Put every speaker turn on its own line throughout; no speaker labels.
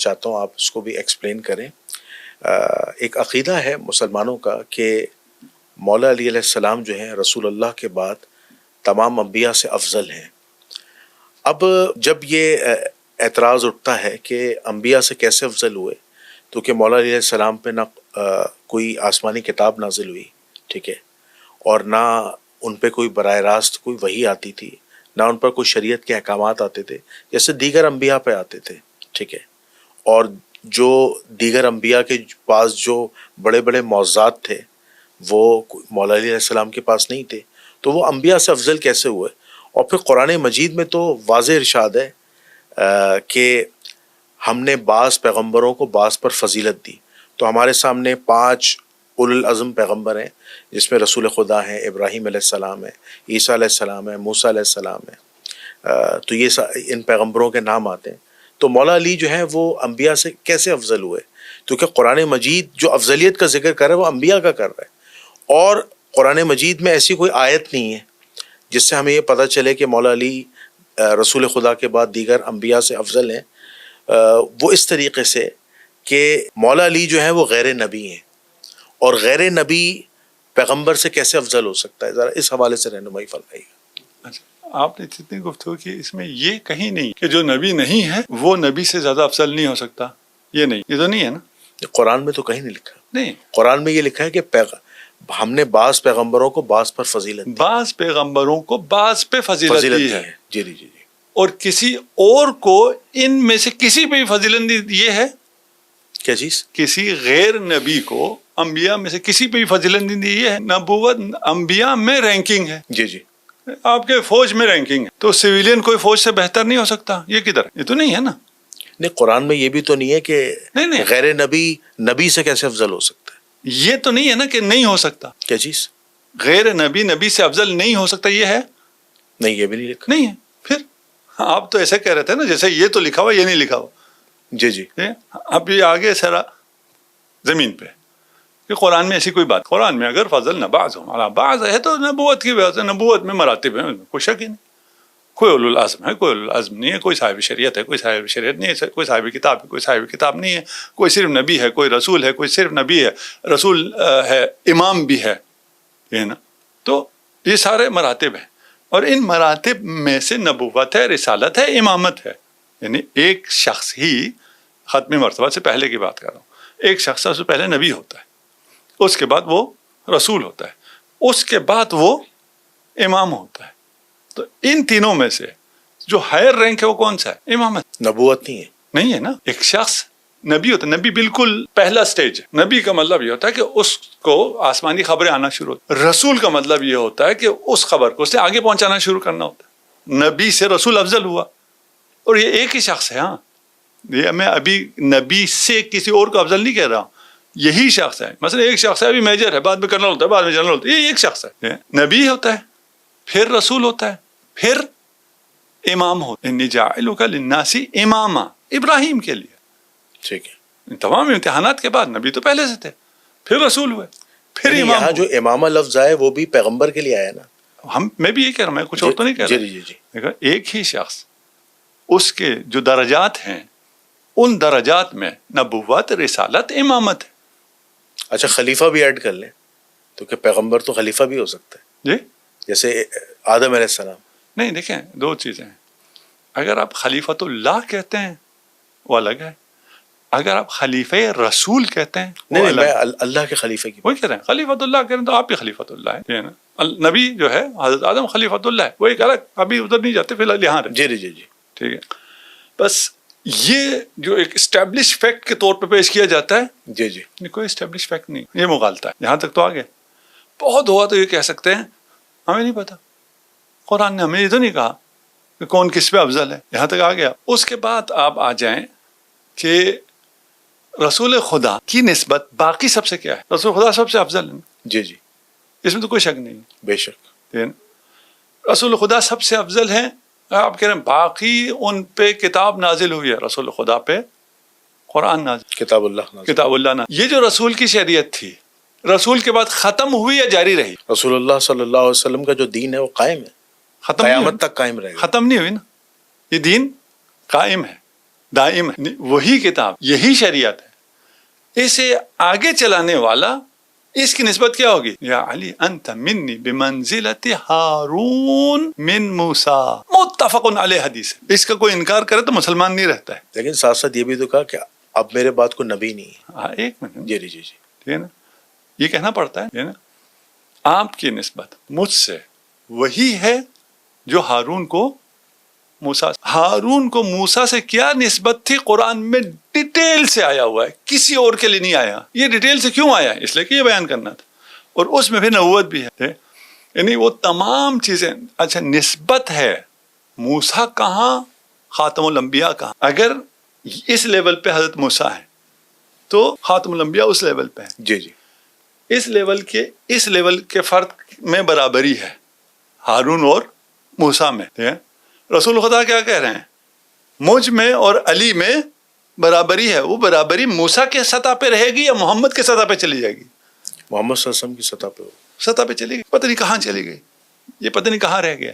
چاہتا ہوں آپ اس کو بھی ایکسپلین کریں. ایک عقیدہ ہے مسلمانوں کا کہ مولا علی علیہ السلام جو ہیں رسول اللہ کے بعد تمام انبیاء سے افضل ہیں. اب جب یہ اعتراض اٹھتا ہے کہ انبیاء سے کیسے افضل ہوئے، تو کہ مولا علیہ السلام پہ نہ کوئی آسمانی کتاب نازل ہوئی، ٹھیک ہے، اور نہ ان پہ کوئی براہ راست کوئی وحی آتی تھی، نہ ان پر کوئی شریعت کے احکامات آتے تھے جیسے دیگر انبیاء پہ آتے تھے، ٹھیک ہے، اور جو دیگر انبیاء کے پاس جو بڑے بڑے معجزات تھے وہ مولا علیہ السلام کے پاس نہیں تھے، تو وہ انبیاء سے افضل کیسے ہوئے؟ اور پھر قرآن مجید میں تو واضح ارشاد ہے کہ ہم نے بعض پیغمبروں کو بعض پر فضیلت دی. تو ہمارے سامنے 5 اولو العزم پیغمبر ہیں، جس میں رسول خدا ہیں، ابراہیم علیہ السلام ہے، عیسیٰ علیہ السلام ہے، موسیٰ علیہ السلام ہے. تو یہ ان پیغمبروں کے نام آتے ہیں. تو مولا علی جو ہیں وہ انبیاء سے کیسے افضل ہوئے؟ کیونکہ قرآن مجید جو افضلیت کا ذکر کر رہا ہے وہ انبیاء کا کر رہا ہے، اور قرآن مجید میں ایسی کوئی آیت نہیں ہے جس سے ہمیں یہ پتہ چلے کہ مولا علی رسول خدا کے بعد دیگر انبیاء سے افضل ہیں. وہ اس طریقے سے کہ مولا علی جو ہیں وہ غیر نبی ہیں، اور غیر نبی پیغمبر سے کیسے افضل ہو سکتا ہے؟ ذرا اس حوالے سے رہنمائی فرمائیے.
آپ نے جتنی گفتگو کی اس میں یہ کہیں نہیں کہ جو نبی نہیں ہے وہ نبی سے زیادہ افضل نہیں ہو سکتا. یہ نہیں، یہ تو نہیں ہے نا.
قرآن میں تو کہیں نہیں لکھا.
نہیں،
قرآن میں یہ لکھا ہے کہ ہم نے بعض پیغمبروں کو بعض پر فضیلت دی.
بعض پیغمبروں کو بعض پہ فضیلت دی ہے.
جی جی جی.
اور کسی اور کو ان میں سے کسی پہ بھی فضیلت دی. یہ ہے
کیا چیز؟
کسی غیر نبی کو انبیاء میں سے کسی پہ بھی فضیلت نہیں دی. یہ ہے نبوت انبیاء میں رینکنگ ہے.
جی جی.
آپ کے فوج میں رینکنگ ہے، تو سویلین کوئی فوج سے بہتر نہیں ہو سکتا. یہ کدھر؟ یہ تو نہیں ہے نا.
نہیں، قرآن میں یہ بھی تو نہیں ہے کہ
نہیں
غیر نبی نبی سے کیسے افضل ہو سکتا ہے.
یہ تو نہیں ہے نا کہ نہیں ہو سکتا.
کیا چیز؟
غیر نبی نبی سے افضل نہیں ہو سکتا. یہ ہے
نہیں، یہ بھی نہیں لکھا.
نہیں ہے. پھر آپ تو ایسے کہہ رہے تھے نا جیسے یہ تو لکھا ہوا یہ نہیں لکھا ہوا.
جی جی.
اب یہ آگے سارا زمین پہ کہ قرآن میں ایسی کوئی بات، قرآن میں اگر فضل نہ بعض ہو بعض ہے تو نبوت کی وجہ سے، نبوت میں مراتب ہیں، کوئی شک ہی نہیں. کوئی اولو العزم ہے، کوئی اولو العزم نہیں ہے، کوئی صاحب شریعت ہے، کوئی صاحب شریعت نہیں ہے، کوئی صاحب کتاب ہے، کوئی صاحب کتاب نہیں ہے، کوئی صرف نبی ہے، کوئی رسول ہے، کوئی صرف نبی ہے، رسول ہے، امام بھی ہے. یہ نا، تو یہ سارے مراتب ہیں، اور ان مراتب میں سے نبوت ہے، رسالت ہے، امامت ہے. یعنی ایک شخص ہی ختم مرتبہ سے پہلے کی بات کر رہا ہوں، ایک شخص سب سے پہلے نبی ہوتا ہے، اس کے بعد وہ رسول ہوتا ہے، اس کے بعد وہ امام ہوتا ہے. تو ان تینوں میں سے جو ہائر رینک ہے وہ کون سا ہے؟ امامت.
نبوت نہیں ہے.
نہیں ہے نا. ایک شخص نبی ہوتا ہے، نبی بالکل پہلا سٹیج ہے. نبی کا مطلب یہ ہوتا ہے کہ اس کو آسمانی خبریں آنا شروع ہوتی. رسول کا مطلب یہ ہوتا ہے کہ اس خبر کو اس سے آگے پہنچانا شروع کرنا ہوتا ہے. نبی سے رسول افضل ہوا، اور یہ ایک ہی شخص ہے. ہاں، یہ میں ابھی نبی سے کسی اور کو افضل نہیں کہہ رہا ہوں، یہی شخص ہے. مثلا ایک شخص ہے ابھی میجر ہے، بعد میں کرنل ہوتا ہے، بعد میں جنرل ہوتا ہے. یہ ایک شخص ہے. نبی ہوتا ہے، پھر رسول ہوتا ہے، پھر امام ہوتا ہے. انی جاعلک للناس اماما، ابراہیم کے لیے.
ٹھیک ہے.
تمام امتحانات کے بعد نبی تو پہلے سے تھے، پھر رسول ہوئے، پھر امام.
یہاں جو امامہ لفظ آئے وہ بھی پیغمبر کے لیے آیا نا.
میں بھی یہ کہہ رہا ہوں، میں کچھ اور تو نہیں کہہ رہا.
جی جی جی.
دیکھو، ایک ہی شخص، اس کے جو درجات ہیں ان درجات میں نبوت، رسالت، امامت ہے.
اچھا، خلیفہ بھی ایڈ کر لیں تو کہ پیغمبر تو خلیفہ بھی ہو سکتا ہے،
جی
جیسے آدم علیہ السلام.
نہیں، دیکھیں دو چیزیں ہیں. اگر آپ خلیفۃ اللہ کہتے ہیں وہ الگ ہے، اگر آپ خلیفہ رسول کہتے ہیں وہ
نہیں،
الگ.
میں اللہ کے خلیفہ کی
وہی کہہ رہے ہیں، خلیفۃ اللہ کہہ رہے ہیں تو آپ بھی خلیفۃ اللہ ہے نا. نبی جو ہے حضرت آدم خلیفۃ اللہ ہے، وہ ایک الگ، ابھی ادھر نہیں جاتے، فی الحال یہاں رہے.
جی جی جی.
ٹھیک ہے. بس یہ جو ایک اسٹیبلش فیکٹ کے طور پہ پیش کیا جاتا ہے،
جی جی،
کوئی اسٹیبلش فیکٹ نہیں، یہ مغالطہ ہے. یہاں تک تو آگے بہت ہوا تو یہ کہہ سکتے ہیں ہمیں نہیں پتا، قرآن نے ہمیں یہ تو نہیں کہا کہ کون کس پہ افضل ہے. یہاں تک آ گیا. اس کے بعد آپ آ جائیں کہ رسول خدا کی نسبت باقی سب سے کیا ہے؟ رسول خدا سب سے افضل ہے.
جی جی،
اس میں تو کوئی شک نہیں.
بے شک
رسول خدا سب سے افضل ہیں. آپ کہہ رہے ہیں باقی ان پہ کتاب نازل ہوئی ہے، رسول خدا پہ قرآن نازل،
کتاب اللہ نازل.
کتاب اللہ نازل. یہ جو رسول کی شریعت تھی، رسول کے بعد ختم ہوئی یا جاری رہی؟
رسول اللہ صلی اللہ علیہ وسلم کا جو دین ہے وہ قائم ہے،
ختم
قیامت تک قائم رہے گا.
ختم نہیں ہوئی نا، یہ دین قائم ہے. دائم ہے، وہی کتاب، یہی شریعت ہے، اسے آگے چلانے والا اس کی نسبت کیا ہوگی؟ یا علی انت منی بمنزلت ہارون من موسیٰ، متفق علیہ حدیث ہے، اس کا کوئی انکار کرے تو مسلمان نہیں رہتا ہے۔
لیکن ساتھ ساتھ یہ بھی تو کہا کہ اب میرے بعد کوئی نبی نہیں ہے۔
ہاں ایک منٹ،
جی جی جی جی،
ٹھیک ہے نا، یہ کہنا پڑتا ہے نا، آپ کی نسبت مجھ سے وہی ہے جو ہارون کو موسیٰ، ہارون کو موسیٰ سے کیا نسبت تھی قرآن میں ڈیٹیل سے آیا ہوا ہے، کسی اور کے لیے نہیں آیا۔ یہ ڈیٹیل سے کیوں آیا؟ اس لیے کہ یہ بیان کرنا تھا، اور اس میں بھی نبوت بھی ہے، یعنی وہ تمام چیزیں۔ اچھا نسبت ہے، موسیٰ کہاں، خاتم الانبیاء کہاں؟ اگر اس لیول پہ حضرت موسیٰ ہے تو خاتم الانبیاء اس لیول پہ ہے۔
جی جی،
اس لیول کے فرق میں برابری ہے ہارون اور موسیٰ میں۔ رسول خدا کیا کہہ رہے ہیں؟ مجھ میں اور علی میں برابری ہے۔ وہ برابری موسیٰ کے سطح پہ رہے گی یا محمد کے سطح پہ چلی جائے گی؟
محمد صلی اللہ علیہ وسلم کی سطح پہ
سطح پہ چلی گئی، پتہ نہیں کہاں چلی گئی، یہ پتہ نہیں کہاں رہ گیا۔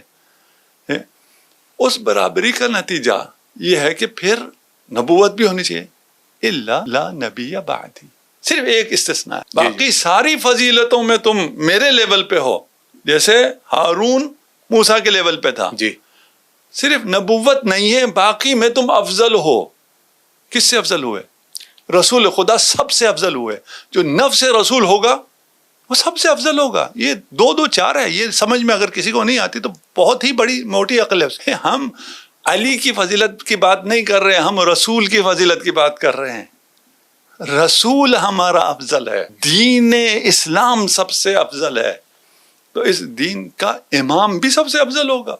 اس برابری کا نتیجہ یہ ہے کہ پھر نبوت بھی ہونی چاہیے، الا لا نبی بعدی، صرف ایک استثناء ہے، باقی ساری فضیلتوں میں تم میرے لیول پہ ہو، جیسے ہارون موسیٰ کے لیول پہ تھا۔
جی،
صرف نبوت نہیں ہے، باقی میں تم افضل ہو۔ کس سے افضل ہوئے؟ رسول خدا سب سے افضل ہوئے۔ جو نفس رسول ہوگا وہ سب سے افضل ہوگا۔ یہ دو دو چار ہے، یہ سمجھ میں اگر کسی کو نہیں آتی تو بہت ہی بڑی موٹی عقل ہے۔ ہم علی کی فضیلت کی بات نہیں کر رہے، ہم رسول کی فضیلت کی بات کر رہے ہیں۔ رسول ہمارا افضل ہے، دین اسلام سب سے افضل ہے، تو اس دین کا امام بھی سب سے افضل ہوگا۔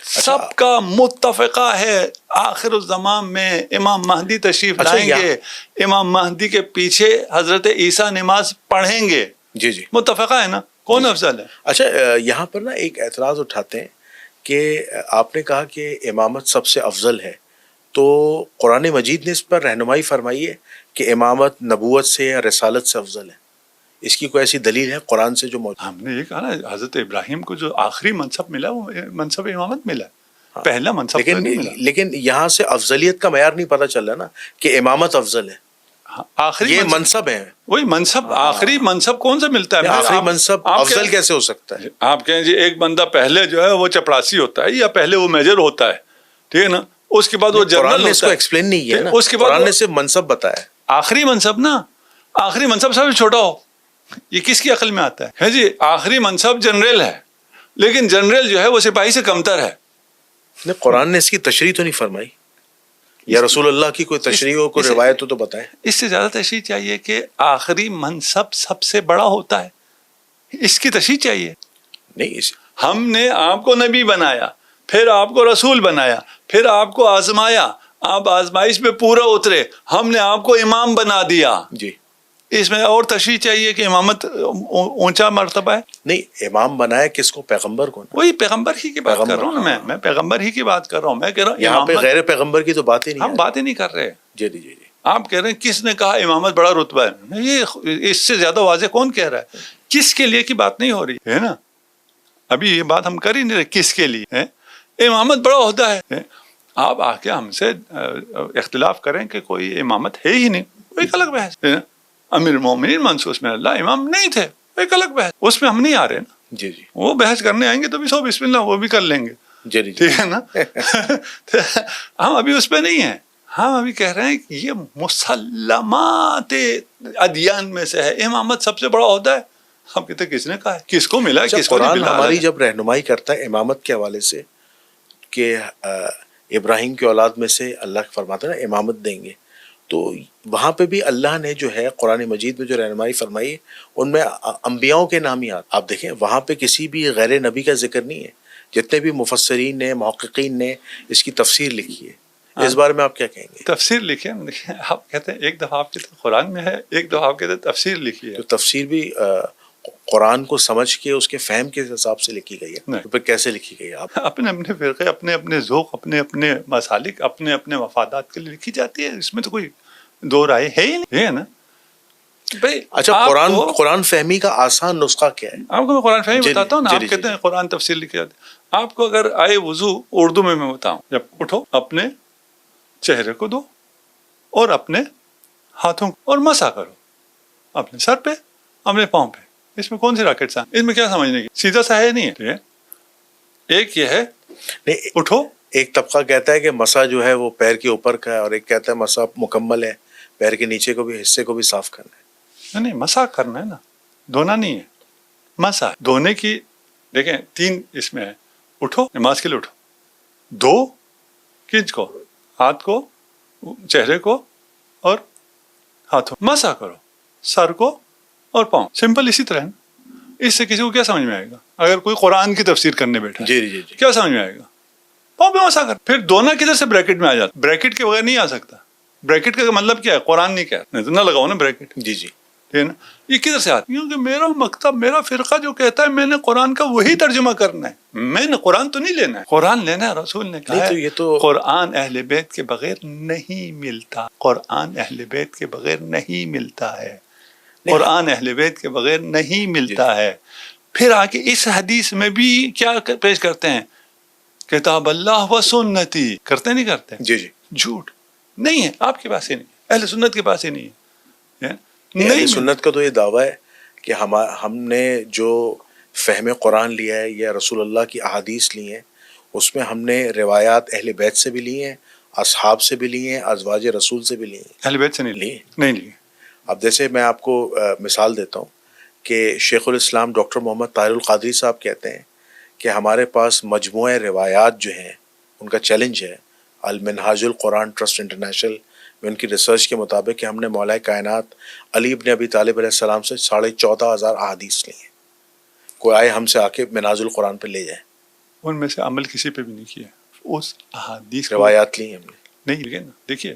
سب کا متفقہ ہے آخر الزمان میں امام مہدی تشریف لائیں گے، امام مہدی کے پیچھے حضرت عیسیٰ نماز پڑھیں گے۔
جی جی،
متفقہ ہے نا، کون افضل ہے؟
اچھا یہاں پر نا ایک اعتراض اٹھاتے ہیں کہ آپ نے کہا کہ امامت سب سے افضل ہے، تو قرآن مجید نے اس پر رہنمائی فرمائی ہے کہ امامت نبوت سے یا رسالت سے افضل ہے؟ اس کی کوئی ایسی دلیل ہے قرآن سے جو موجود؟
ہم نے یہ کہا نا، حضرت ابراہیم کو جو آخری منصب ملا وہ منصب امامت ملا، پہلا منصب نہیں ملا۔
لیکن یہاں سے افضلیت کا معیار نہیں پتہ چل رہا نا کہ امامت افضل ہے،
آخری
یہ منصب ہے،
وہی منصب، آخری منصب کون سے ملتا ہے؟
آخری منصب افضل کیسے ہو سکتا ہے؟
آپ کہیں جی ایک بندہ پہلے جو ہے وہ چپراسی ہوتا ہے یا پہلے وہ میجر ہوتا ہے، ٹھیک ہے نا، اس کے بعد وہ جنرل
قرآن نے اس
ہوتا
کو
ہے،
ایکسپلین نہیں کیا نا،
اس کے بعد
قرآن نے صرف منصب بتایا۔
آخری منصب نا، آخری منصب سب سے چھوٹا ہو، یہ کس کی عقل میں آتا ہے جی؟ آخری منصب جنرل ہے، لیکن جنرل جو ہے وہ سپاہی سے کمتر ہے۔
قرآن نے اس کی تشریح تو نہیں فرمائی، یا رسول اللہ کی کوئی تشریح ہو، کوئی روایت ہو تو بتائیں۔
اس سے زیادہ تشریح چاہیے کہ آخری منصب سب سے بڑا ہوتا ہے، اس کی تشریح چاہیے۔
نہیں،
ہم نے آپ کو نبی بنایا، پھر آپ کو رسول بنایا، پھر آپ کو آزمایا، آپ آزمائش میں پورا اترے، ہم نے آپ کو امام بنا دیا۔
جی،
اس میں اور تشریح چاہیے کہ امامت اونچا مرتبہ ہے؟
نہیں، امام بنایا کس کو؟ پیغمبر کو نا۔
وہی پیغمبر ہی کی بات کر رہا ہوں نا، میں پیغمبر ہی کی بات کر رہا ہوں۔ میں کہہ رہا ہوں
یہاں پہ غیر پیغمبر کی تو بات ہی نہیں،
ہم بات ہی نہیں کر رہے۔
جی جی جی،
آپ کہہ رہے ہیں کس نے کہا امامت بڑا رتبہ ہے؟ یہ اس سے زیادہ واضح کون کہہ رہا ہے؟ کس کے لیے کی بات نہیں ہو رہی ہے نا، ابھی یہ بات ہم کر ہی نہیں رہے کس کے لیے ہے۔ امامت بڑا عہدہ ہے، آپ آ کے ہم سے اختلاف کریں کہ کوئی امامت ہے ہی نہیں، وہ ایک الگ بحث ہے نا۔ امیر المومنین منصور میں اللہ امام نہیں تھے، ایک الگ بحث، اس میں ہم نہیں آ رہے نا۔
جی جی،
وہ بحث کرنے آئیں گے تو بھی سو بسم اللہ وہ بھی کر لیں گے،
جی جی،
ٹھیک ہے نا۔ ہم ابھی اس پہ نہیں ہیں، ہم ابھی کہہ رہے ہیں کہ یہ مسلمات ادیان میں سے ہے، امامت سب سے بڑا عہدہ ہے۔ ہم کہتے کس نے کہا ہے، کس کو ملا، کس کو نہیں
قرآن
ملا؟
ہماری جب رہنمائی کرتا ہے امامت کے حوالے سے کہ ابراہیم کی اولاد میں سے اللہ فرماتا ہے نا امامت دیں گے، تو وہاں پہ بھی اللہ نے جو ہے قرآن مجید میں جو رہنمائی فرمائی ہے ان میں انبیاؤں کے نام ہی آتے۔ آپ دیکھیں وہاں پہ کسی بھی غیر نبی کا ذکر نہیں ہے، جتنے بھی مفسرین نے، محققین نے اس کی تفسیر لکھی ہے، اس بارے میں آپ کیا کہیں گے؟
تفسیر لکھی ہے، آپ کہتے ہیں ایک دفعہ آپ کہتے ہیں قرآن میں ہے، ایک دفعہ آپ کہتے ہیں تفسیر لکھی ہے۔
تو تفسیر بھی قرآن کو سمجھ کے اس کے فہم کے حساب سے لکھی گئی ہے، تو پھر کیسے لکھی گئی ہے؟ آپ
اپنے اپنے فرقے، اپنے اپنے ذوق، اپنے اپنے مسالک، اپنے اپنے مفادات کے لیے لکھی جاتی ہے، اس میں تو کوئی دو رائے ہے ہی نہیں، ہے نا بھائی۔
اچھا قرآن فہمی کا آسان نسخہ کیا ہے؟
آپ کو میں قرآن فہمی بتاتا ہوں نا، آپ کہتے ہیں قرآن تفسیر لکھی جاتی ہے، آپ کو اگر آئے وضو اردو میں بتاؤں، جب اٹھو اپنے چہرے کو دو اور اپنے ہاتھوں اور مسح کرو اپنے سر پہ اپنے پاؤں پہ. اس میں کون سی راکٹ سائنس؟ اس میں کیا سمجھنے کی؟ سیدھا سا ہے نہیں ہے. ایک یہ ہے اٹھو.
ایک طبقہ کہتا ہے کہ مسا جو ہے وہ پیر کے اوپر کا ہے اور ایک کہتا ہے مسا مکمل ہے پیر کے نیچے کو بھی حصے کو بھی صاف کرنا ہے.
نہیں مسح کرنا ہے نا, دھونا نہیں ہے. مسح دھونے کی دیکھیں 3 اس میں ہے. اٹھو نماز کے لیے اٹھو, دو کنج کو, ہاتھ کو, چہرے کو اور ہاتھوں, مسح کرو سر کو اور پاؤں. سمپل اسی طرح ہے. اس سے کسی کو کیا سمجھ میں آئے گا؟ اگر کوئی قرآن کی تفسیر کرنے بیٹھا
جی جی جی
کیا سمجھ میں آئے گا؟ پاؤں پہ مسح کر. پھر دونوں کدھر سے بریکٹ میں آ جاتا؟ بریکٹ کے بغیر نہیں آ سکتا. بریکٹ کا مطلب کیا ہے؟ قرآن نہیں کہتا, نہیں تو نہ لگاؤ نا بریکٹ.
جی جی
ٹھیک ہے نا. یہ کدھر سے آتا؟ کیونکہ میرا مکتب, میرا فرقہ جو کہتا ہے میں نے قرآن کا وہی ترجمہ کرنا ہے. میں نے قرآن تو نہیں لینا ہے, قرآن لینا ہے. رسول نے کہا
نہیں,
ہے
تو
قرآن اہل بیت کے بغیر نہیں ملتا. قرآن اہل بیت کے بغیر نہیں ملتا ہے. قرآن اہل بیت کے بغیر نہیں ملتا ہے. پھر آگے اس حدیث میں بھی کیا پیش کرتے ہیں؟ کتاب اللہ و سنتی. کرتے نہیں کرتے؟
جی جی
جھوٹ نہیں ہے, آپ کے پاس ہی نہیں, اہل سنت کے پاس ہی نہیں ہے.
اہل سنت کا تو یہ دعویٰ ہے کہ ہم نے جو فہم قرآن لیا ہے یا رسول اللہ کی احادیث لی ہیں اس میں ہم نے روایات اہل بیت سے بھی لی ہیں, اصحاب سے بھی لی ہیں, ازواج رسول سے بھی لی ہیں.
اہل بیت سے نہیں
لی
نہیں لی.
اب جیسے میں آپ کو مثال دیتا ہوں کہ شیخ الاسلام ڈاکٹر محمد طاہر القادری صاحب کہتے ہیں کہ ہمارے پاس مجموعہ روایات جو ہیں ان کا چیلنج ہے المنہاج القرآن ٹرسٹ انٹرنیشنل میں ان کی ریسرچ کے مطابق کہ ہم نے مولا کائنات علی ابن ابی طالب علیہ السلام سے 14,500 احادیث لی ہیں. کوئی آئے ہم سے آ کے منہاج القرآن پہ لے جائیں.
ان میں سے عمل کسی پہ بھی نہیں کیا. اس احادیث
روایات لی ہیں ہم نے.
نہیں لیے نا. دیکھیے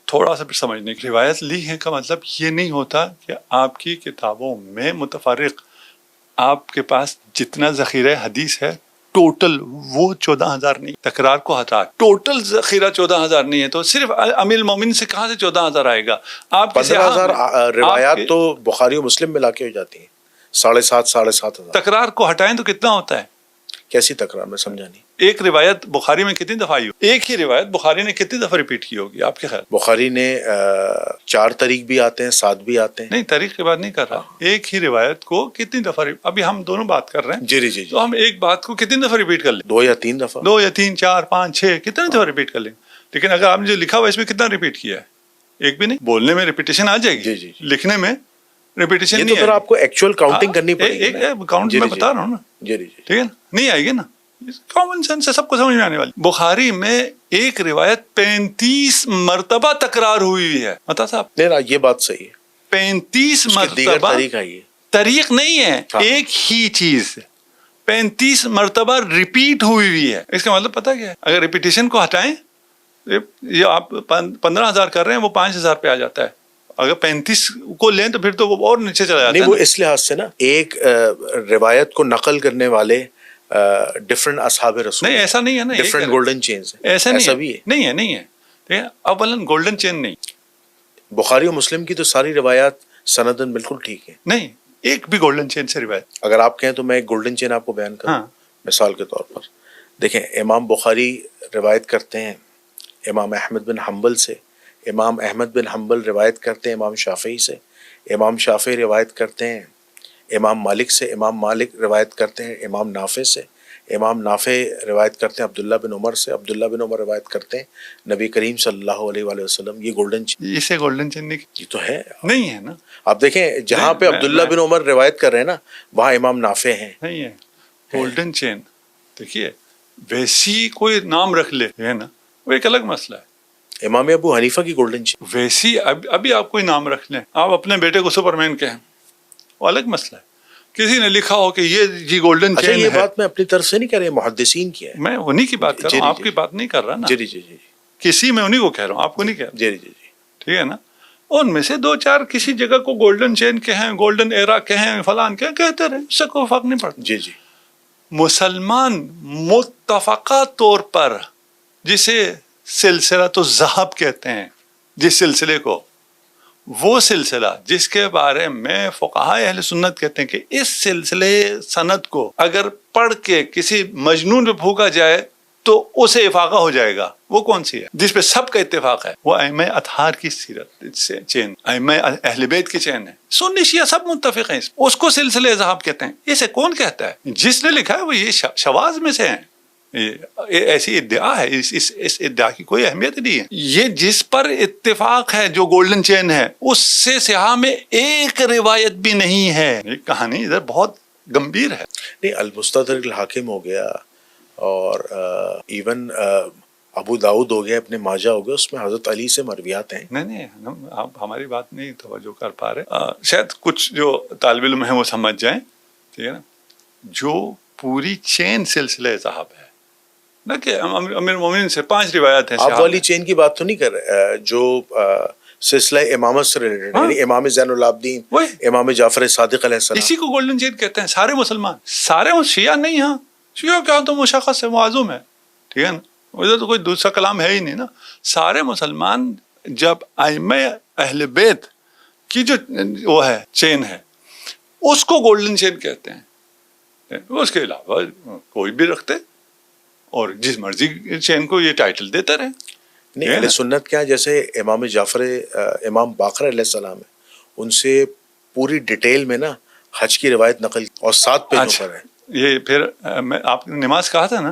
تھوڑا سا پھر سمجھنے کی, روایت لی ہے کا مطلب یہ نہیں ہوتا کہ آپ کی کتابوں میں متفرق آپ کے پاس جتنا ذخیرہ حدیث ہے ٹوٹل وہ 14,000 نہیں. تکرار کو ہٹا ٹوٹل ذخیرہ 14,000 نہیں ہے. تو صرف امیر المومنین سے کہاں سے 14,000 آئے گا؟ آپ
15,000 روایات تو بخاری و مسلم ملا کے ہو جاتی ہیں. 7,500
تکرار کو ہٹائیں تو کتنا ہوتا ہے؟
کیسی تکرار؟ میں سمجھا نہیں.
ایک روایت بخاری میں کتنی دفعہ آئی ہو؟ ایک ہی روایت بخاری نے کتنی دفعہ ریپیٹ کی ہوگی آپ کے خیال؟
بخاری نے 4 طریق بھی آتے ہیں, 7 بھی آتے ہیں.
نہیں طریق کی بات نہیں کر رہا, ایک ہی روایت کو کتنی دفعہ ابھی ہم دونوں بات کر رہے ہیں.
جی جی
تو ہم ایک بات کو کتنی دفعہ ریپیٹ کر لیں؟
2 یا 3 دفعہ.
2 یا 3 4 5 6 کتنے دفعہ ریپیٹ کر لیں. لیکن اگر آپ نے جو لکھا ہوا اس میں کتنا ریپیٹ کیا ہے؟ ایک بھی نہیں. بولنے میں ریپیٹیشن آ جائے گی,
جی جی
لکھنے میں ریپیٹیشن
یہ
نہیں
تو پھر آپ کو ایکچوئل کاؤنٹنگ کرنی پڑے گی.
کاؤنٹ میں بتا رہا ہوں نا.
جی جی
ٹھیک ہے نا, نہیں آئے گی نا. کامن سینس سے سب کو سمجھ میں آنے والی. بخاری میں ایک روایت 35 مرتبہ تکرار ہوئی ہے. بتا صاحب
نہیں یہ بات صحیح ہے.
35 مرتبہ طریق نہیں ہے, ایک ہی چیز 35 مرتبہ ریپیٹ ہوئی ہے. اس کا مطلب پتا کیا ہے؟ اگر ریپیٹیشن کو ہٹائیں, یہ آپ 15,000 کر رہے ہیں وہ 5,000 پہ آ جاتا ہے. اگر 35 کو لیں تو پھر تو وہ اور نیچے چلا جاتا ہے.
نہیں وہ اس لحاظ سے نا, ایک روایت کو نقل کرنے والے ڈفرنٹ اصحاب رسول.
نہیں ایسا نہیں ہے نا,
ڈفرنٹ گولڈن چینز.
ایسا نہیں ہے, نہیں ہے. اولاً گولڈن چین نہیں.
بخاری و مسلم کی تو ساری روایات سندن بالکل ٹھیک ہے.
نہیں ایک بھی گولڈن چین سے روایت.
اگر آپ کہیں تو میں ایک گولڈن چین آپ کو بیان کروں. مثال کے طور پر دیکھیں, امام بخاری روایت کرتے ہیں امام احمد بن حنبل سے, امام احمد بن حنبل روایت کرتے ہیں امام شافعی سے, امام شافعی روایت کرتے ہیں امام مالک سے, امام مالک روایت کرتے ہیں امام نافع سے, امام نافع روایت کرتے ہیں عبداللہ بن عمر سے, عبداللہ بن عمر روایت کرتے ہیں نبی کریم صلی اللہ علیہ وآلہ وسلم. یہ گولڈن چین,
اسے گولڈن چین
یہ تو ہے
نہیں ہے نا.
آپ دیکھیں جہاں پہ عبداللہ بن عمر روایت کر رہے ہیں نا وہاں امام نافع ہیں.
نہیں ہے گولڈن چین. دیکھیے ویسی کوئی نام رکھ لے ہے نا, وہ ایک الگ مسئلہ ہے.
امام ابو حنیفہ کی گولڈن چین
ویسی ابھی آپ کوئی نام رکھ لیں, آپ اپنے بیٹے کو سپرمین کہیں, وہ الگ مسئلہ ہے. کسی نے لکھا ہو کہ یہ گولڈن چین ہے.
یہ بات میں اپنی طرف سے نہیں کہہ رہا, محدثین کی ہے.
میں انہی کی بات کر رہا ہوں, آپ کی بات نہیں کر رہا نا.
جی جی جی
کسی میں انہی کو کہہ رہا ہوں, آپ کو نہیں کہہ رہا.
جی جی جی
ٹھیک ہے نا. ان میں سے 2-4 کسی جگہ کو گولڈن چین کہیں, گولڈن ایرا کہیں, فلان کہتے رہے, اس سے کوئی فرق نہیں پڑتا.
جی جی
مسلمان متفقہ طور پر جسے سلسلہ تو ذہب کہتے ہیں, جس سلسلے کو, وہ سلسلہ جس کے بارے میں فقہاء اہل سنت کہتے ہیں کہ اس سلسلے سند کو اگر پڑھ کے کسی مجنون پہ پھونکا جائے تو اسے افاقہ ہو جائے گا, وہ کون سی ہے جس پہ سب کا اتفاق ہے؟ وہ ائمہ اطہار کی سیرت سے چین، ائمہ اہل بیت کی چین ہے. سنی شیعہ سب متفق ہیں اس کو سلسلہ ذہاب کہتے ہیں. اسے کون کہتا ہے؟ جس نے لکھا ہے وہ یہ شواذ میں سے ہیں. ایسی ادعا ہے، اس ادعا کی کوئی اہمیت نہیں ہے. یہ جس پر اتفاق ہے جو گولڈن چین ہے اس سے سیاہ میں ایک روایت بھی نہیں ہے. یہ کہانی ادھر بہت گمبھیر ہے.
نہیں، المستدرک الحاکم ہو گیا اور ایون ابو داؤد ہو گیا، ابن ماجہ ہو گیا، اس میں حضرت علی سے مرویات ہیں.
نہیں آپ ہماری بات نہیں توجہ کر پا رہے. شاید کچھ جو طالب علم ہیں وہ سمجھ جائیں، ٹھیک ہے نا. جو پوری چین سلسلہ ذہاب ہے نہ کہ امیر المومنین سے 5 روایات ہیں.
آپ والی چین کی بات تو نہیں کر رہے جو سلسلہ امامت سے ریلیٹڈ، یعنی امام زین العابدین، امام جعفر صادق علیہ السلام.
اسی کو گولڈن چین کہتے ہیں. سارے مسلمان، سارے شیعہ نہیں. ہاں شیعہ کیا تو مشخص ہے، معظوم ہے، ٹھیک ہے نا. ادھر تو کوئی دوسرا کلام ہے ہی نہیں نا. سارے مسلمان جب ائمہ اہل بیت کی جو وہ ہے چین ہے اس کو گولڈن چین کہتے ہیں. اس کے علاوہ کوئی بھی رکھتے اور جس مرضی چین کو یہ ٹائٹل دیتے رہے.
نہیں، اہل سنت کیا، جیسے امام جعفر، امام باقر علیہ السلام ہے، ان سے پوری ڈیٹیل میں نا حج کی روایت نقل اور 7 پیجوں پر ہے.
یہ پھر آپ نے نماز کہا تھا نا،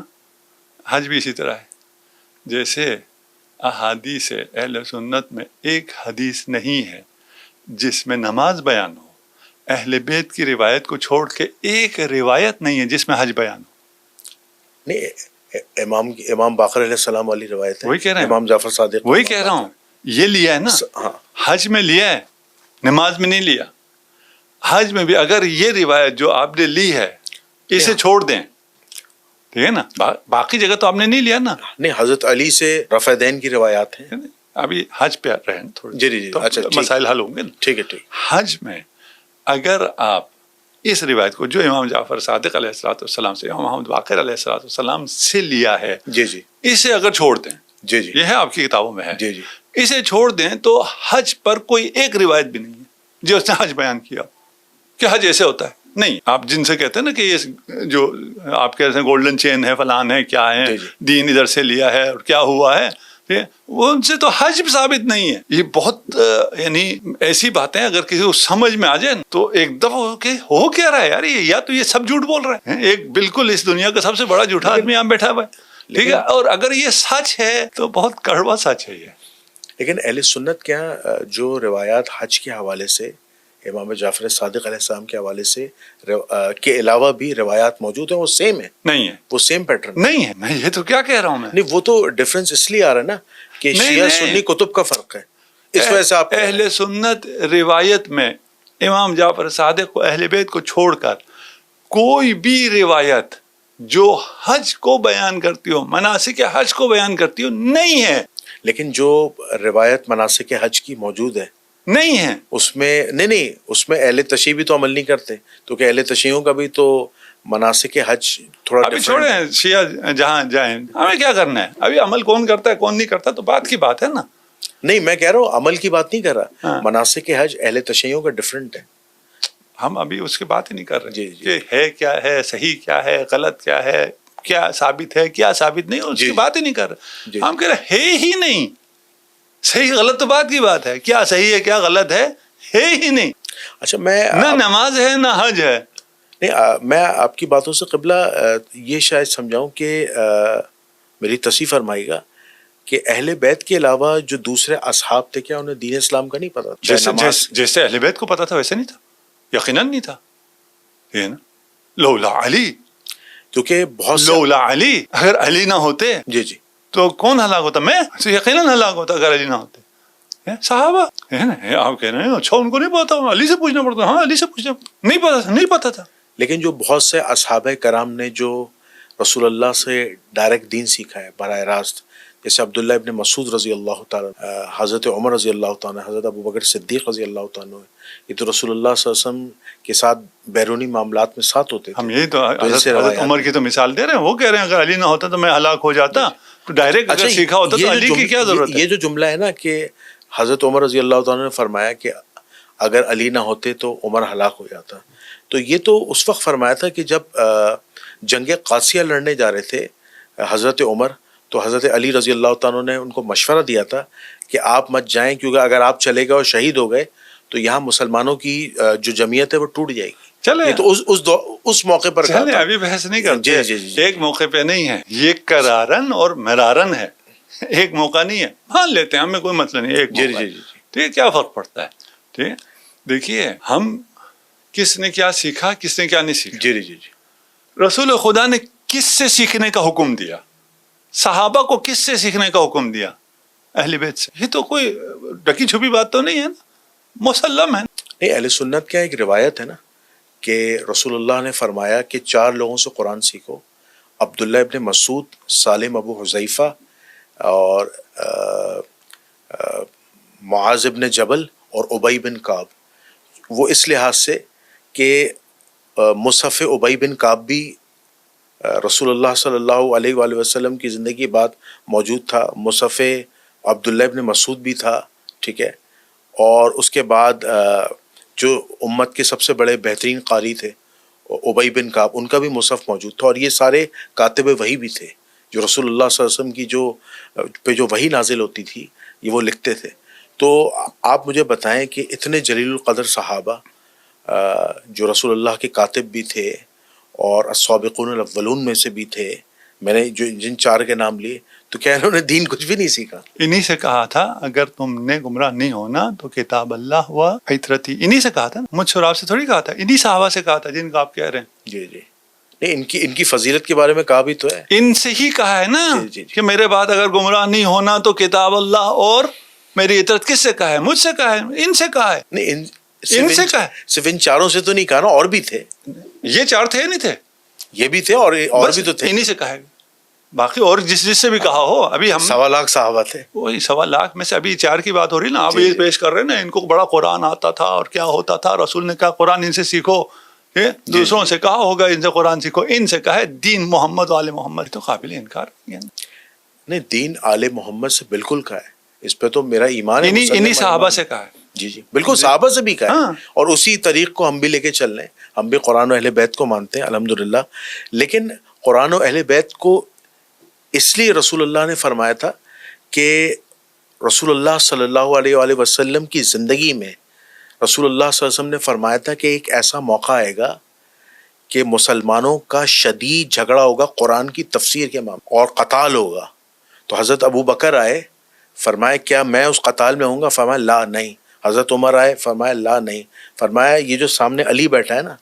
حج بھی اسی طرح ہے. جیسے احادیث اہل سنت میں ایک حدیث نہیں ہے جس میں نماز بیان ہو. اہل بیت کی روایت کو چھوڑ کے ایک روایت نہیں ہے جس میں حج بیان ہو.
نہیں، امام باقر علیہ السلام والی روایت ہے،
وہی کہہ رہے ہیں،
امام جعفر صادق.
وہی کہہ رہا ہوں. یہ لیا ہے نا، حج میں لیا ہے، نماز میں نہیں لیا. حج میں بھی اگر یہ روایت جو آپ نے لی ہے اسے چھوڑ دیں، ٹھیک ہے نا، باقی جگہ تو آپ نے نہیں لیا نا.
نہیں، حضرت علی سے رفع دین کی روایات ہیں.
ابھی حج پہ رہے تھوڑے،
جی اچھا،
مسائل حل ہوں گے نا.
ٹھیک ہے.
حج میں اگر آپ اس روایت کو جو امام جعفر صادق علیہ السلام سے، امام محمد باقر علیہ السلام سے لیا ہے،
جی
اسے اگر چھوڑ دیں،
جی
یہ ہے آپ کی کتابوں میں ہے،
جی
اسے چھوڑ دیں تو حج پر کوئی ایک روایت بھی نہیں ہے جو اس نے حج بیان کیا کہ حج ایسے ہوتا ہے. نہیں، آپ جن سے کہتے ہیں نا کہ یہ جو آپ کہتے ہیں گولڈن چین ہے، فلان ہے، کیا ہے، دین ادھر سے لیا ہے اور کیا ہوا ہے، وہ ان سے تو حج بھی ثابت نہیں ہے. یہ بہت یعنی ایسی باتیں اگر کسی کو سمجھ میں آ جائے تو ایک دفعہ ہو کیا رہا ہے یار، یا تو یہ سب جھوٹ بول رہے ہیں. ایک بالکل اس دنیا کا سب سے بڑا جھوٹا آدمی یہاں بیٹھا ہوا ہے، ٹھیک ہے. اور اگر یہ سچ ہے تو بہت کڑوا سچ ہے یہ.
لیکن اہل سنت کیا جو روایات حج کے حوالے سے، امام جعفر صادق علیہ السلام کے حوالے سے کے علاوہ بھی روایات موجود ہیں، وہ سیم ہے؟
نہیں ہے،
وہ سیم پیٹرن
نہیں ہے. میں یہ تو کیا کہہ رہا ہوں میں.
نہیں، وہ تو ڈفرنس اس لیے آ رہا ہے نا کہ شیعہ سنی کتب کا فرق ہے، اس وجہ سے آپ
اہل سنت روایت میں امام جعفر صادق کو، اہل بیت کو چھوڑ کر کوئی بھی روایت جو حج کو بیان کرتی ہو، مناسک حج کو بیان کرتی ہو، نہیں ہے.
لیکن جو روایت مناسک حج کی موجود ہے
نہیں ہے،
اس میں نہیں اس میں اہل تشیع بھی تو عمل نہیں کرتے، تو کہ اہل تشیعوں کا بھی تو مناسک حج تھوڑا
ابھی چھوڑیں شیعہ جہاں جائیں، ہمیں کیا کرنا ہے. ابھی عمل کون کرتا ہے کون نہیں کرتا تو بات کی بات ہے نا.
نہیں، میں کہہ رہا ہوں عمل کی بات نہیں کر رہا، مناسک حج اہل تشیعوں کا ڈفرینٹ ہے.
ہم ابھی اس کی بات ہی نہیں کر رہے کہ ہے کیا ہے، صحیح کیا ہے، غلط کیا ہے، کیا ثابت ہے، کیا ثابت نہیں، اس کی بات ہی نہیں کر رہے. ہم کہہ رہے ہے ہی نہیں. صحیح غلط تو بات کی بات ہے، کیا صحیح ہے کیا غلط ہے ہی نہیں.
اچھا، میں
نہ نماز ہے نہ حج ہے.
نہیں، میں آپ کی باتوں سے قبلہ یہ شاید سمجھاؤں کہ میری تصحیح فرمائے گا کہ اہل بیت کے علاوہ جو دوسرے اصحاب تھے، کیا انہیں دین اسلام کا نہیں پتا؟
جیسے اہل بیت کو پتا تھا ویسے نہیں تھا، یقیناً نہیں تھا. یہ نا لولا علی،
کیونکہ بہت
لولا علی، اگر علی نہ ہوتے
جی
تو کون ہلاک ہوتا؟ میں یقیناً ہلاک ہوتا اگر علی نہ ہوتے. صحابہ آپ کہہ رہے ہیں اچھا ان کو نہیں پتا، علی سے پوچھنا پڑتا. ہاں علی سے پوچھنا، نہیں پتا تھا.
لیکن جو بہت سے اصحابہ کرام نے جو رسول اللہ سے ڈائریکٹ دین سیکھا ہے براہ راست، جیسے عبداللہ ابن مسعود رضی اللہ تعالیٰ، حضرت عمر رضی اللہ تعالیٰ، حضرت ابو بکر صدیق رضی اللہ تعالیٰ، یہ تو رسول اللہ صلی اللہ علیہ وسلم کے ساتھ بیرونی معاملات میں ساتھ ہوتے تھے.
ہم یہی تو حضرت عمر کی تو مثال دے رہے ہیں. وہ کہہ رہے ہیں اگر علی نہ ہوتا تو میں ہلاک ہو جاتا، تو ڈائریکٹ اگر سیکھا ہوتا تو علی کی کیا ضرورت ہے.
یہ جو جملہ ہے نا کہ حضرت عمر رضی اللہ تعالیٰ نے فرمایا کہ اگر علی نہ ہوتے تو عمر ہلاک ہو جاتا، تو یہ تو اس وقت فرمایا تھا کہ جب جنگ قادسیہ لڑنے جا رہے تھے حضرت عمر، تو حضرت علی رضی اللہ تعالیٰ نے ان کو مشورہ دیا تھا کہ آپ مت جائیں، کیونکہ اگر آپ چلے گئے اور شہید ہو گئے تو یہاں مسلمانوں کی جو جمعیت ہے وہ ٹوٹ جائے گی.
چلے
یہ تو اس موقع پر کہا
چلے
تھا.
ابھی بحث نہیں کرتے.
جی جی جی
ایک موقع پہ نہیں ہے یہ، کرارن اور مرارن ہے، ایک موقع نہیں ہے. مان لیتے ہیں ہمیں کوئی مسئلہ نہیں، ایک
جی
موقع.
جی جی
ٹھیک، کیا فرق پڑتا ہے. ٹھیک، دیکھیے ہم کس نے کیا سیکھا، کس نے کیا نہیں سیکھا.
جی جی جی
رسول خدا نے کس سے سیکھنے کا حکم دیا، صحابہ کو کس سے سیکھنے کا حکم دیا؟ اہل بیت سے. یہ تو کوئی ڈکی چھپی بات تو نہیں ہے نا، مسلم ہے.
نہیں، اہل سنت کیا ایک روایت ہے نا کہ رسول اللہ نے فرمایا کہ 4 لوگوں سے قرآن سیکھو: عبداللہ ابن مسعود، سالم ابو حذیفہ، اور معاذ ابن جبل اور ابی بن کعب. وہ اس لحاظ سے کہ مصحف ابی بن کعب بھی رسول اللہ صلی اللہ علیہ وآلہ وسلم کی زندگی بعد موجود تھا، مصحف عبداللہ ابن مسعود بھی تھا، ٹھیک ہے، اور اس کے بعد جو امت کے سب سے بڑے بہترین قاری تھے ابی بن کعب، ان کا بھی مصحف موجود تھا، اور یہ سارے کاتب وحی بھی تھے جو رسول اللہ صلی اللہ علیہ وسلم کی جو وحی نازل ہوتی تھی یہ وہ لکھتے تھے. تو آپ مجھے بتائیں کہ اتنے جلیل القدر صحابہ جو رسول اللہ کے کاتب بھی تھے اور السابقون الاولون میں سے بھی تھے، میں نے جن 4 کے نام لیے، تو کیا انہوں نے دین کچھ بھی نہیں سیکھا؟
انہی سے کہا تھا اگر تم نے گمراہ نہیں ہونا تو کتاب اللہ و فطرتی، انہی سے کہا تھا. مجھ سے اور آپ سے تھوڑی کہا تھا، انہی صحابہ سے کہا تھا جن کا آپ کہہ رہے ہیں.
جی جی نہیں، ان کی فضیلت کے بارے میں کہا بھی تو ہے.
ان سے ہی کہا ہے نا
جی جی جی.
کہ میرے بعد اگر گمراہ نہیں ہونا تو کتاب اللہ اور میری اطاعت. کس سے کہا ہے؟ مجھ سے کہا ہے، ان سے کہا ہے.
نہیں،
ان سے کہا ہے.
صرف ان 4 سے تو نہیں کہا نا، اور بھی تھے.
یہ 4 تھے نہیں تھے؟
یہ بھی تھے اور بھی تو تھے.
انہی سے کہا ہے. باقی اور جس سے بھی کہا ہو، ابھی ہم
1.25 لاکھ صحابہ تھے.
وہی 1.25 لاکھ میں سے ابھی 4 کی بات ہو رہی نا. آپ
جی
یہ پیش کر رہے ہیں نا ان کو بڑا قرآن آتا تھا اور کیا ہوتا تھا، رسول نے کہا قرآن ان سے سیکھو. دوسروں سے کہا ہوگا ان سے قرآن سیکھو، ان سے کہا ہے دین محمد و آل محمد. تو قابل انکار
نہیں، دین آل محمد سے بالکل کہا ہے، اس پہ تو میرا ایمان ہے.
انہی صحابہ سے کہا ہے.
جی جی بالکل، صحابہ سے بھی کہا ہے. اور اسی طریق کو ہم بھی لے کے چل رہے ہیں. ہم بھی قرآن و اہل بیت کو مانتے ہیں الحمدللہ. لیکن قرآن و اہل بیت کو اس لیے رسول اللہ نے فرمایا تھا کہ رسول اللہ صلی اللہ علیہ وآلہ وسلم کی زندگی میں رسول اللہ صلی اللہ علیہ وسلم نے فرمایا تھا کہ ایک ایسا موقع آئے گا کہ مسلمانوں کا شدید جھگڑا ہوگا قرآن کی تفسیر کے معاملے اور قتال ہوگا. تو حضرت ابو بکر آئے، فرمایا کیا میں اس قتال میں ہوں گا؟ فرمایا لا نہیں. حضرت عمر آئے، فرمایا لا نہیں. فرمایا یہ جو سامنے علی بیٹھا ہے نا،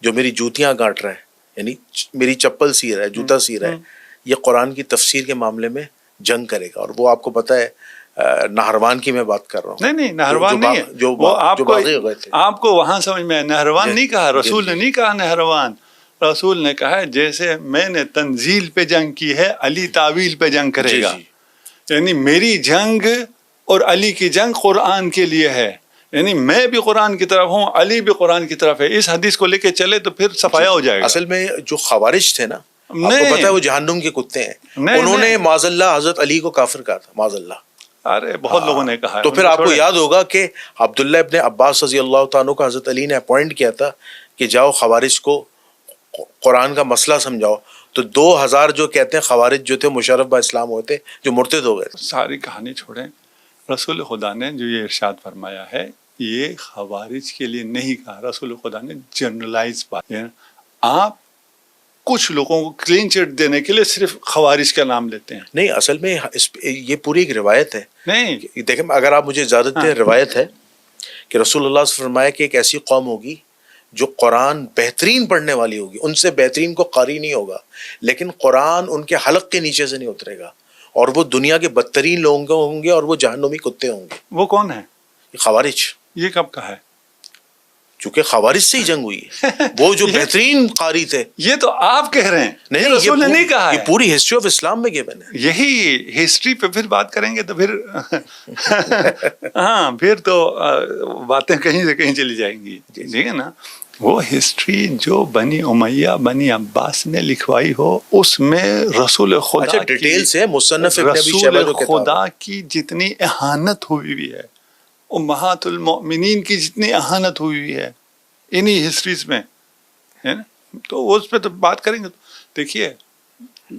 جو میری جوتیاں گانٹ رہا ہے، یعنی میری چپل سی رہا ہے، جوتا سی رہا ہے، یہ قرآن کی تفسیر کے معاملے میں جنگ کرے گا. اور وہ آپ کو پتہ ہے نہروان کی میں بات کر رہا ہوں.
نہیں نہروان نہیں ہے، وہ آپ کو وہاں سمجھ میں نہروان نہیں کہا، رسول نے نہیں کہا نہروان. رسول نے کہا جیسے میں نے تنزیل پہ جنگ کی ہے، علی تعویل پہ جنگ کرے گا. یعنی میری جنگ اور علی کی جنگ قرآن کے لیے ہے. یعنی میں بھی قرآن کی طرف ہوں، علی بھی قرآن کی طرف ہے. اس حدیث کو لے کے چلے تو پھر صفایا ہو جائے گا.
اصل میں جو خوارج تھے نا، آپ کو پتہ ہے وہ جہنم کے کتے ہیں. انہوں نے معاذ اللہ حضرت علی کو کافر کہا تھا، معاذ اللہ.
ارے بہت لوگوں نے کہا ہے.
تو پھر آپ کو یاد ہوگا کہ عبداللہ ابن عباس رضی اللہ تعالیٰ کو حضرت علی نے اپوائنٹ کیا تھا کہ جاؤ خوارج کو قرآن کا مسئلہ سمجھاؤ. تو 2000 جو کہتے ہیں خوارج جو تھے مشرف با اسلام ہوئے تھے، جو مرتد ہو گئے.
ساری کہانی چھوڑیں، رسول خدا نے جو یہ ارشاد فرمایا ہے یہ خوارج کے لیے نہیں کہا. رسول خدا نے جنرلائز بات. آپ کچھ لوگوں کو کلین چٹ دینے کے لیے صرف خوارج کا نام لیتے ہیں.
نہیں، اصل میں یہ پوری ایک روایت ہے.
نہیں
دیکھیں، اگر آپ مجھے اجازت دیں، روایت ہے کہ رسول اللہ سے فرمایا کہ ایک ایسی قوم ہوگی جو قرآن بہترین پڑھنے والی ہوگی، ان سے بہترین کو قاری نہیں ہوگا، لیکن قرآن ان کے حلق کے نیچے سے نہیں اترے گا، اور وہ دنیا کے بدترین لوگ ہوں گے اور وہ جہنمی کتے ہوں گے.
وہ کون ہے؟
خوارج.
یہ کب کہا ہے؟
چونکہ خوارج سے ہی جنگ ہوئی ہے. وہ جو بہترین قاری تھے.
یہ تو آپ کہہ رہے ہیں،
نہیں،
رسول نے نہیں کہا.
یہ پوری ہسٹری آف اسلام میں گیون ہے.
یہی ہسٹری پہ پھر بات کریں گے تو پھر ہاں پھر تو باتیں کہیں سے کہیں چلی جائیں گی. ٹھیک ہے نا. وہ ہسٹری جو بنی امیہ بنی عباس نے لکھوائی ہو اس میں رسول خدا
ڈیٹیل سے مصنف ابن ابی شیبہ
رسول
جو کتاب
خدا کی جتنی اہانت ہوئی ہوئی ہے، امہات المؤمنین کی جتنی اہانت ہوئی ہوئی ہے انہی ہسٹریز میں ہے نا. تو اس پہ تو بات کریں گے. دیکھیے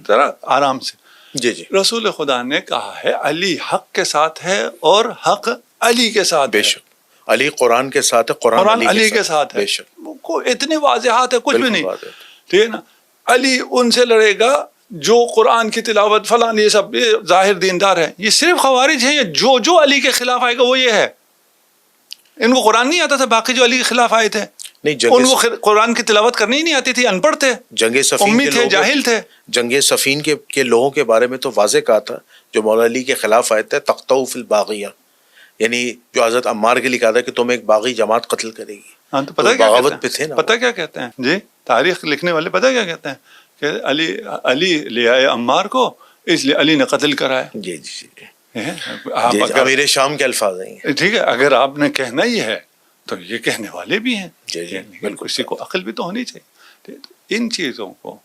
ذرا آرام سے.
جی جی
رسول خدا نے کہا ہے علی حق کے ساتھ ہے اور حق علی کے ساتھ
بے
ہے.
شک علی قرآن کے ساتھ ہے،
قرآن علی کے ساتھ ہے.
بے شک
اتنی واضحات ہے، کچھ بھی
بالکل
نہیں.
بات ہے.
ٹھیک ہے نا. علی ان سے لڑے گا جو قرآن کی تلاوت فلان یہ سب یہ ظاہر دیندار ہے. یہ صرف خوارج ہیں، یہ جو علی کے خلاف آئے گا وہ یہ ہے. ان کو قرآن نہیں آتا تھا، باقی جو علی کے خلاف آئے تھے
نہیں،
ان کو قرآن کی تلاوت کرنی ہی نہیں آتی تھی، ان پڑھ تھے،
جنگ صفین
امی
کے
تھے،
لوگوں،
جاہل تھے.
جنگ صفین کے لوگوں کے بارے میں تو واضح کہا تھا جو مولا علی کے خلاف آئے تھے، تقطع فی الباغیہ، یعنی جو حضرت عمار کے لیے کہا تھا کہ تمہیں ایک باغی جماعت قتل کرے گی.
ہاں تو پتہ کیا
بغاوت
کہتے
پہ تھے
ہیں،
نا.
پتہ کیا کہتے ہیں جی تاریخ لکھنے والے، پتہ کیا کہتے ہیں کہ علی لے آئے عمار کو، اس لیے علی نے قتل کرایا.
جی جی جی
آپ
جی،
اگر
امیر شام کے الفاظ ہیں یہ.
ٹھیک ہے، اگر آپ نے کہنا ہی ہے تو یہ کہنے والے بھی ہیں.
جی جی بالکل.
کسی کو عقل بھی تو ہونی چاہیے. ان چیزوں کو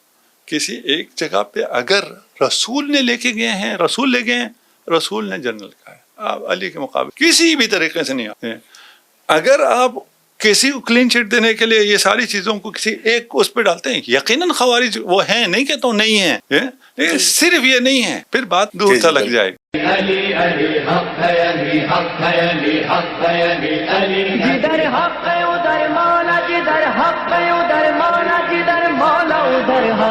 کسی ایک جگہ پہ اگر رسول نے لے کے گئے ہیں، رسول لے گئے ہیں، رسول نے جنرل کہا ہے، آپ علی کے مقابلے کسی بھی طریقے سے نہیں آتے. اگر آپ کسی کو کلین چٹ دینے کے لیے یہ ساری چیزوں کو کسی ایک کو اس پہ ڈالتے ہیں، یقیناً خوارج وہ ہیں، نہیں کہتا ہوں نہیں ہیں، لیکن صرف یہ نہیں ہے، پھر بات دور تک لگ جائے گی.
علی علی حق ہے، علی حق ہے، علی حق ہے، علی علی جدھر حق ہے ادھر مولا، جدھر حق ہے ادھر مولا، جدھر مولا ادھر حق.